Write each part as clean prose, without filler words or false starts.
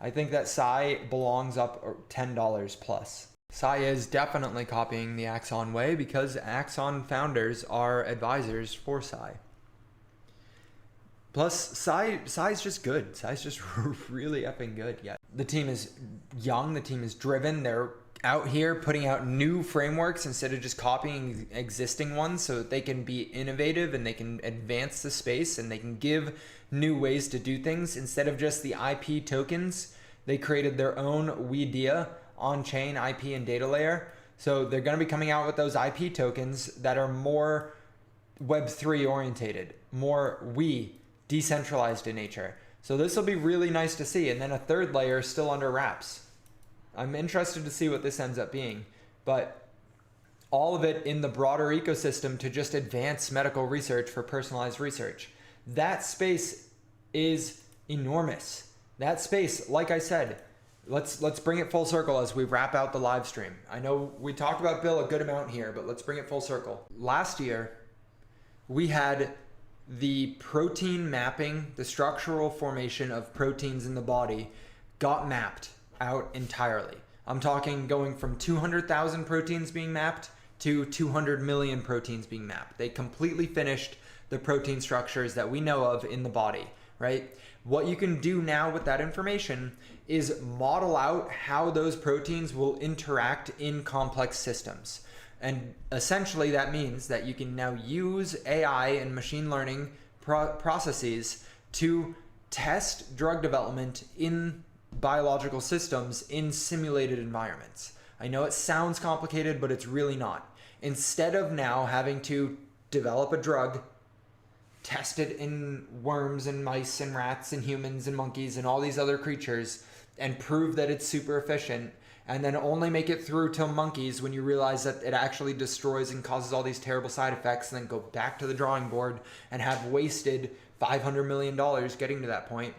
I think that DeSci belongs up $10 plus. DeSci is definitely copying the Axon way because Axon founders are advisors for DeSci. Plus, DeSci's just good. DeSci's just really effing good. Yeah, the team is young. The team is driven. They're out here putting out new frameworks instead of just copying existing ones, so that they can be innovative and they can advance the space and they can give new ways to do things instead of just the IP tokens. They created their own WeDia on-chain IP and data layer. So they're going to be coming out with those IP tokens that are more Web3 orientated, more decentralized in nature. So this will be really nice to see. And then a third layer still under wraps. I'm interested to see what this ends up being, but all of it in the broader ecosystem to just advance medical research for personalized research. That space is enormous. That space, like I said, let's bring it full circle as we wrap out the live stream. I know we talked about Bill a good amount here, but let's bring it full circle. Last year, we had the protein mapping, the structural formation of proteins in the body got mapped out entirely. I'm talking going from 200,000 proteins being mapped to 200 million proteins being mapped. They completely finished the protein structures that we know of in the body, right? What you can do now with that information is model out how those proteins will interact in complex systems. And essentially that means that you can now use AI and machine learning processes to test drug development in biological systems in simulated environments. I know it sounds complicated, but it's really not. Instead of now having to develop a drug, test it in worms and mice and rats and humans and monkeys and all these other creatures and prove that it's super efficient, and then only make it through to monkeys when you realize that it actually destroys and causes all these terrible side effects, and then go back to the drawing board and have wasted $500 million getting to that point.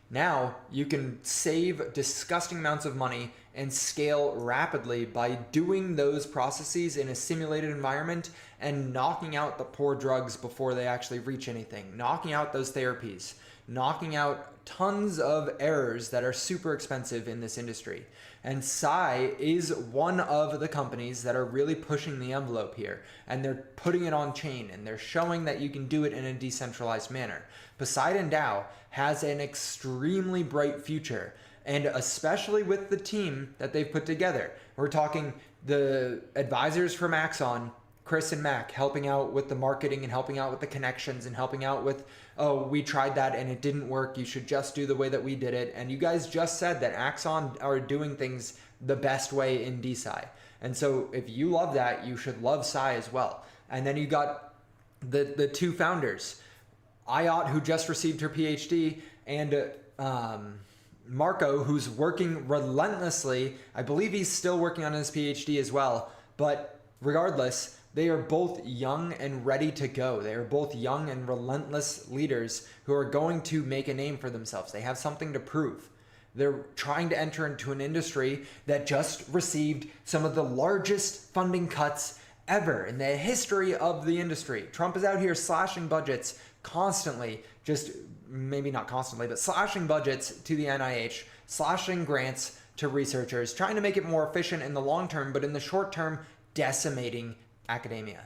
Now you can save disgusting amounts of money and scale rapidly by doing those processes in a simulated environment and knocking out the poor drugs before they actually reach anything, knocking out those therapies, knocking out tons of errors that are super expensive in this industry. And DeSci is one of the companies that are really pushing the envelope here, and they're putting it on chain, and they're showing that you can do it in a decentralized manner. PoseidonDAO has an extremely bright future, and especially with the team that they've put together. We're talking the advisors from Axon, Chris and Mac, helping out with the marketing and helping out with the connections and helping out with, oh, we tried that and it didn't work. You should just do the way that we did it. And you guys just said that Axon are doing things the best way in DeSci. And so if you love that, you should love DeSci as well. And then you got the two founders, Ayat, who just received her PhD, and Marco, who's working relentlessly. I believe he's still working on his PhD as well. But regardless, they are both young and ready to go. They are both young and relentless leaders who are going to make a name for themselves. They have something to prove. They're trying to enter into an industry that just received some of the largest funding cuts ever in the history of the industry. Trump is out here slashing budgets constantly, just maybe not constantly, but slashing budgets to the NIH, slashing grants to researchers, trying to make it more efficient in the long term, but in the short term, decimating academia.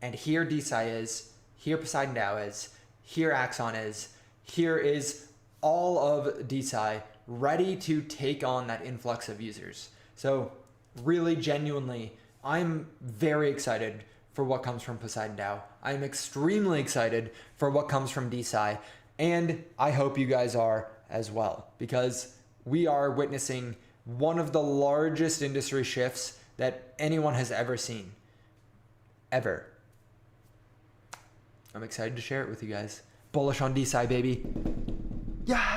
And here DeSci is, here PoseidonDAO is, here Axon is, here is all of DeSci ready to take on that influx of users. So really, genuinely, I'm very excited for what comes from PoseidonDAO. I'm extremely excited for what comes from DeSci, and I hope you guys are as well, because we are witnessing one of the largest industry shifts that anyone has ever seen. Ever. I'm excited to share it with you guys. Bullish on DeSci, baby. Yeah.